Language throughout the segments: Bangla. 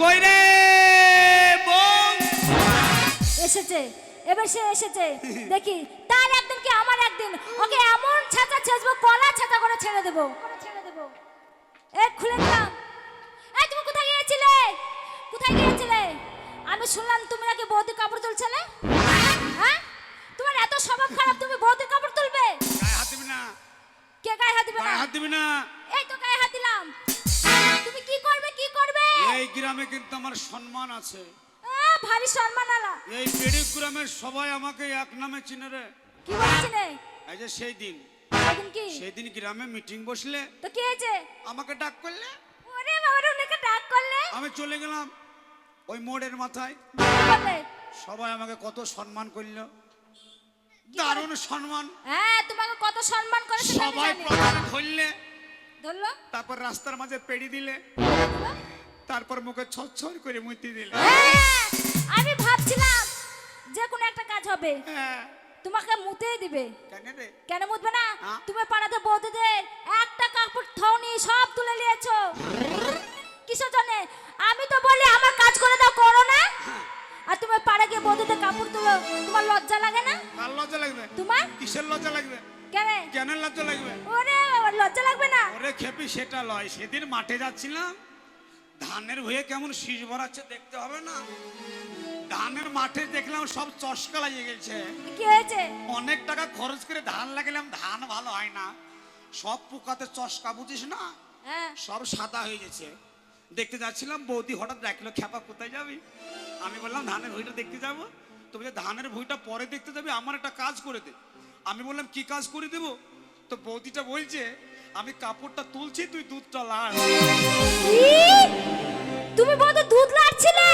কই রে বউ? এসেছে, এবার সে এসেছে। দেখি তার একদিন কি আমার একদিন, ওকে এমন ছাঁচা ছেঁচবো, কলা ছাঁচা করে ছেড়ে দেবো। এ খুলে দিলাম। এই তুমি কোথায় গিয়েছিলে? কোথায় গিয়েছিলে? আমি শুনলাম তুমি নাকি বৌদির কাপড় তুলছিলে। হ্যাঁ, তোমার এত স্বভাব খারাপ, তুমি বৌদির কাপড় তুলবে? গায়ে হাত দিবি না। কে গায়ে হাত দিবে না? গায়ে হাত দিবি না। এই তো গায়ে হাত দিলাম। তুমি কি করবে, কি করবে? এই গ্রামে কিন্তু আমার সম্মান আছে। ভারী সম্মান আলা। এই পেড়ি গ্রামের সবাই আমাকে এক নামে চিনে রে। কি বলছিলে? এই যে সেই দিন কি? সেই দিন গ্রামে মিটিং বসলে তো কি হয়েছে? আমাকে ডাক করলে, ওরে বাবা রে, ওনাকে ডাক করলে? আমি চলে গেলাম ওই মোড়ের মাথায়। বললে সবাই আমাকে কত সম্মান করলো, দারুণ সম্মান। হ্যাঁ, তোমাকে কত সম্মান করে সেটা আমি সবাই জানি। প্রথমে ধরলে, ধরলো, তারপর রাস্তার মাঝে পেড়ি দিলে, তারপর মুখে ছচ্ছর করে মুতি দিলে। হ্যাঁ, আমি ভাবছিলাম যে কোনো একটা কাজ হবে, হ্যাঁ, তোমাকে মুতেই দিবে। কেন রে? কেন মুতবে না? হ্যাঁ। তুমি পাড়াতে বৌদিদের একটা কাপড় থওনি, সব তুলে নিয়েছো। কিসের জন্য? আমি তো বলি আমার কাজ করে দাও, করো না। আর তুমি পাড়া গিয়ে বৌদিদের কাপড় তুলো, তোমার লজ্জা লাগে না? কার লজ্জা লাগবে? তোমার কিসের লজ্জা লাগবে? কেন? কেন লজ্জা লাগবে? ওরে লজ্জা লাগবে না? ওরে খেপি, সেটা লয়। সেদিন মাঠে যাচ্ছিলাম, ধানের হয়ে কেমন শীষ ভরাচ্ছে দেখতে হবে না? ধানের মাঠে দেখলাম সব চশকা লাগিয়ে গেছে। কি হয়েছে? অনেক টাকা খরচ করে ধান লাগালাম, ধান ভালো হয় না, সব পোকাতে চশকা, বুঝিস না, হ্যাঁ, সব সাদা হয়ে গেছে। দেখতে যাচ্ছিলাম, বৌদি হঠাৎ ডাকলো, খেপা কোথায় যাবি? আমি বললাম ধানের ভুঁইটা দেখতে যাবো। তো বলছে ধানের ভুঁইটা পরে দেখতে যাবি, আমার একটা কাজ করে দে। আমি বললাম কি কাজ করে দেবো? তো বৌদিটা বলছে আমি কাপড়টা তুলছি, তুই দুধটা লাড়। তুমি বৌদি দুধ লাড়ছিলে?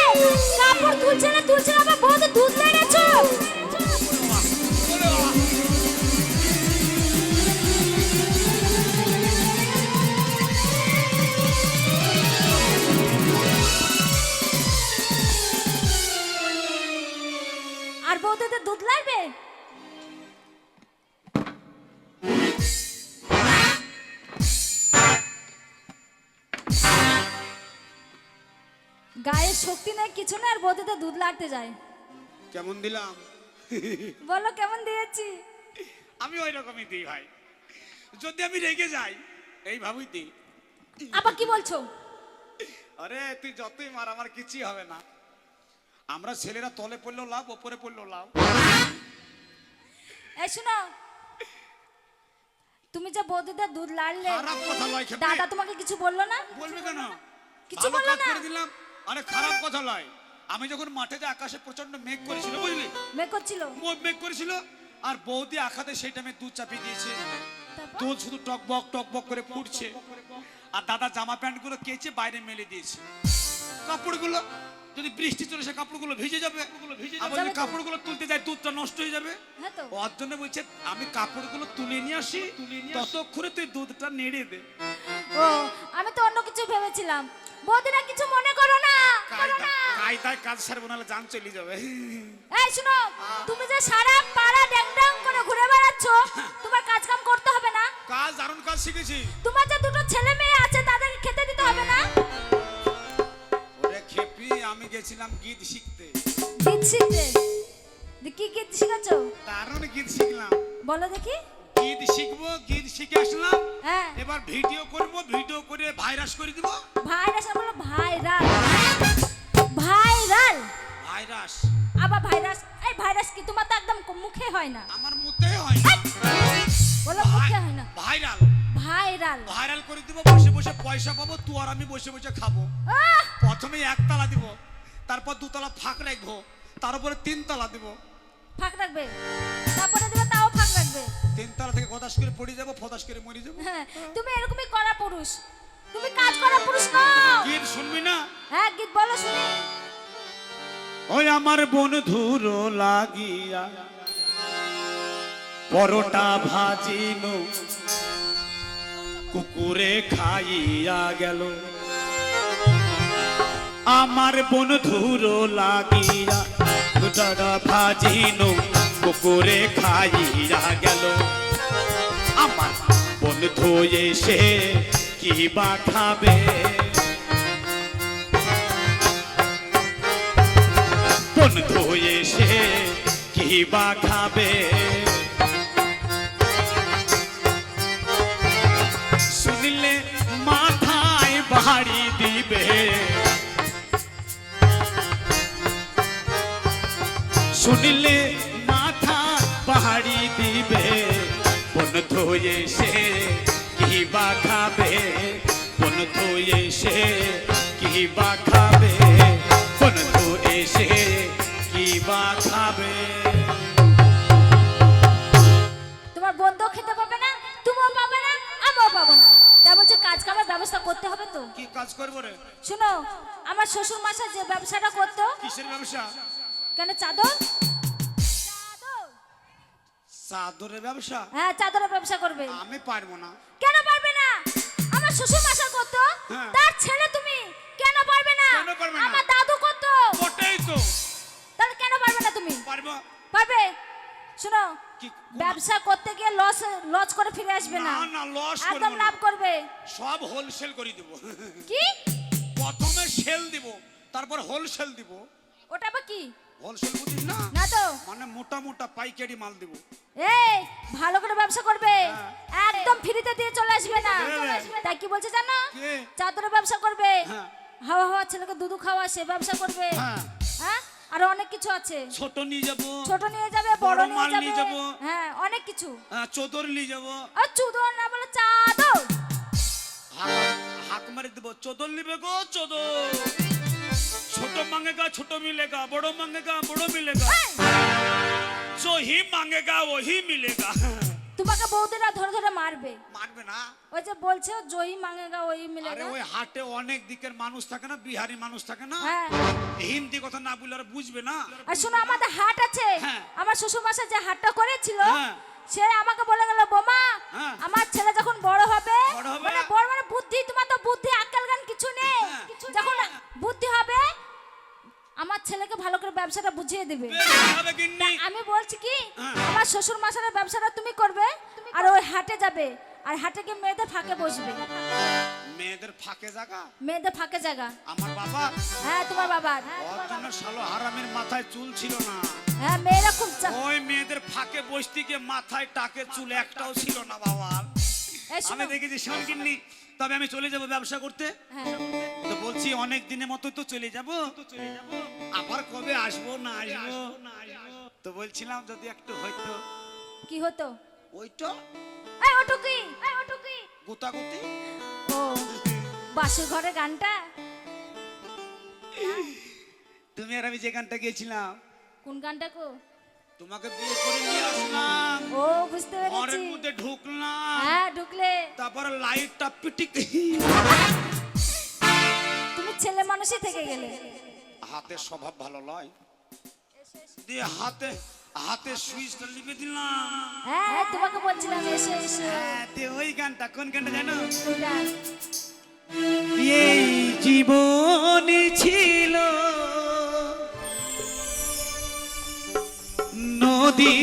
কাপড় তুলছিলে আবার বৌদি দুধ লাড়াছো? আর বৌদিদের দুধ লাড়বে? গায়ের শক্তি নেই, কিছু না, আর বৌদিতে দুধ লাড়তে যায়। কেমন দিলাম? বলো কেমন দিয়েছি? আমি ওই রকমই দিই ভাই। যদি আমি রেগে যাই এই ভাবই দিই। আবার কি বলছো? আরে তুই যতই মার, আমার কিছুই হবে না। আমরা ছেলেরা তলে পড়লেও লাভ, ওপরে পড়লেও লাভ। এই শুনো, তুমি যে বৌদিদের দুধ লাড়লে, খারাপ কথা লয় খেপি। দাদা তোমাকে কিছু বললো না? বলবে কেন? কিছু ভালো বললো কাজ না? করে দিলাম। আরে খারাপ কথা লয়। আমি যখন মাঠে যে আকাশে প্রচন্ড মেঘ করেছিল, বুঝলি, মেঘ করছিল, মেঘ করেছিল, আর বৌদি আখাতে সেই টাইমে দুধ চাপিয়ে দিয়েছে। তারপর? দুধ শুধু টকবক করে ফুটছে। আর দাদা জামা প্যান্ট গুলো কেচে বাইরে মেলে দিয়েছে। কাপড়গুলো যদি বৃষ্টি চলে, সে কাপড়গুলো ভিজে যাবে। আমি যদি কাপড়গুলো তুলতে যাই, দুধটা নষ্ট হয়ে যাবে। হ্যাঁ তো। ওর জন্য বলছে আমি কাপড়গুলো তুলে নিয়ে আসি, ততক্ষণে তুই দুধটা নেড়ে দে। ও, আমি তো অন্য কিছু ভেবেছিলাম। বৌদিরা কিছু মনে করো না, করো না। কায়দায় কাজ সারবো, নাহলে জান চলে যাবে। এই শুনো, তুমি যে সারা পাড়া ড্যাং করে ঘুরে বেড়াচ্ছ, তোমার কাজ কাম করতে হবে না? কাজ, দারুণ কাজ শিখেছি। তোমার যে দুটো ছেলে মেয়ে আছে, তাদেরকে খেতে দিতে হবে না? ওরে খেপি, আমি গেছিলাম গীত শিখতে। গীত শিখতে? কি গীত শিখাচ্ছো? দারুণ গীত শিখলাম। বলো দেখি। গীত শিখবো, গীত শিখে আসলাম। হ্যাঁ, এবার ভিডিও করব, ভিডিও করে ভাইরাস করে দিব। ভাইরাস না, বলো ভাইরাল। Viral, virus. আবার ভাইরাস। এই ভাইরাস কি? তোমার তো একদম মুখে হয় না। আমার মুতে হয় না। বলো মুখে হয় না। ভাইরাল। ভাইরাল, ভাইরাল করে দিব, বসে বসে পয়সা পাবো, তুই আর আমি বসে বসে খাবো। আহ! প্রথমে একতলা দিব, তারপর দুতলা ফাঁক রাখবো, তার উপরে তিনতলা দিব। ফাঁক রাখবে, তারপরে দেবে, তাও ফাঁক রাখবে। তিনতলা থেকে গদাস করে পড়ে যাবো, ফদাস করে মরে যাবো। হ্যাঁ, তুমি এরকমই করা পুরুষ, তুমি কাজ করা পুরুষ নও। গীত শুনবি না? হ্যাঁ, গীত বলো শুনি। ওই আমার বন্ধুর লাগিয়া পরোটা ভাজিনো, কুকুরে খাইয়া গেল। আমার বন্ধুর লাগিয়া পরোটা ভাজিনো, কুকুরে খাইয়া গেল। আমার বন্ধু এসে কি বা খাবে, বন্ধু এসে কি বা খাবে, শুনলে মাথায় বাড়ি দিবে, শুনলে মাথা বাড়ি দিবে, বন্ধু এসে কি বা খাবে, বন্ধু এসে কি বা খাবে, বন্ধু এসে কি বা খাবে। তোমার বন্ধু খেতে পাবে না, তুমিও পাবে না, আমিও পাবো না। তা বলছে কাজ কামের ব্যবস্থা করতে হবে তো। কি কাজ করবো রে? শোনো, আমার শ্বশুর মশাই যে ব্যবসাটা করতো। কিসের ব্যবসা? কেন, চাদর? চাদরের ব্যবসা? হ্যাঁ, চাদরের ব্যবসা করবে। আমি পারবো না। কেন পারবে না? আমার শ্বশুর মশাই করতো, হ্যাঁ। তার ছেলে তুমি কেন পারবে না? কেন পারবে না? আমার দাদু করতো। ওটাই তো। তাহলে কেন পারবে না তুমি? পারবো। পারবে। শোনো, কি? ব্যবসা করতে গিয়ে লস করে ফিরে আসবে না। না না, লস করব একদম না। লাভ করবে। সব হোলসেল করে দিব। কি? প্রথমে সেল দিব, তারপর হোলসেল দিব। ওটা আবার কি? হোলসেল বুঝিস না? না তো। মানে মোটা মোটা পাইকারি মাল দিব। এই, ভালো করে ব্যবসা করবে, হ্যাঁ। একদম ফ্রিতে দিয়ে চলে আসবে না। হ্যাঁ। তাই কি বলছে জানো? কে? চাদরের ব্যবসা করবে, হ্যাঁ। হাওয়া হাওয়া ছেলেকে দুধু খাওয়া, সে ব্যবসা করবে। হ্যাঁ। হ্যাঁ, আরো অনেক কিছু আছে। ছোট নিয়ে যাব, ছোট নিয়ে যাবে, বড় বড় মাল নিয়ে নিয়ে যাবো। যাবে। হ্যাঁ, অনেক কিছু। চোদর নিয়ে যাব। আর চুদর না বলে চাদর। হাক মারি দেবো, চোদর নিবে গো চোদর। ছোট মাंगेगा ছোট মিলেগা, বড় मांगेगा বড় মিলেগা, जो ही मांगेगा वही मिलेगा। তোমাকে বৌদিরা ধরে ধরে মারবে। মানবে না? ওই যে বলছে জয়ী মাঙ্গেগা ওই আরে মিলেগা। ওই হাটে অনেক দিকের মানুষ থাকে না, বিহারি মানুষ থাকে না, হ্যাঁ। হিন্দি কথা না বললে আর বুঝবে না। আর শোনো, আমাদের হাট আছে। হ্যাঁ। আমার শ্বশুর মশাই যে হাটটা করেছিল, হ্যাঁ। সে আমাকে বলে গেল, বোমা হ্যাঁ। আমার ছেলে যখন বড় হবে, বড় হবে? মানে বড় মানে বুদ্ধি, তোমার তো বুদ্ধি আক্কেল জ্ঞান কিছু নেই। হ্যাঁ। যখন বুদ্ধি হবে, আমার ছেলেকে ভালো করে ব্যবসাটা বুঝিয়ে দেবে। বের হবে গিন্নি। আমি বলছি কি, হ্যাঁ। আমার শ্বশুর মশাইয়ের ব্যবসাটা তুমি করবে, আর ওই হাটে যাবে, আর হাটে গিয়ে মেয়েদের ফাঁকে বসবে। মেয়েদের ফাঁকে জায়গা? মেয়েদের ফাঁকে জায়গা। আমার বাবা হ্যাঁ, তোমার বাবা। ওর জন্য শালো হারামের মাথায় চুল ছিল না। হ্যাঁ, মেয়েরা খুব ওই মেয়েদের ফাঁকে বসতে গিয়ে মাথায় টাকে চুল একটাও ছিল না বাবা। এই শোনো। আমি দেখেছি শোনকিন্নি, তবে আমি চলে যাব ব্যবসা করতে। হ্যাঁ। তো বলছি অনেক দিনের মতো তো চলে যাব, আবার কবে আসবো না আসবো। তো বলছিলাম যদি একটু হয়তো। কি হতো? ওইটা এই ওটুকি, এই ওটুকি। গুতাগুতি। ও, বাসুর ঘরে গানটা। তুমি আর আমি যে গানটা গেছিলাম, কোন গানটা গো? তোমাকে বিয়ে করে নিয়ে আসলাম, ও, বুঝতে ঘরের পেরেছি। মধ্যে ঢুকলাম, হ্যাঁ, ঢুকলে। তারপর লাইটটা পিটিক, তুমি ছেলে মানুষই থেকে গেলে। হাতের স্বভাব ভালো নয়, দিয়ে হাতে হাতে সুইচটা লিপে দিলাম। হ্যাঁ, তোমাকে বলছিলাম এসে এসে। হ্যাঁ, দিয়ে ওই গানটা, কোন গানটা জানো? কোনটা? এই জীবনই ছিল নদী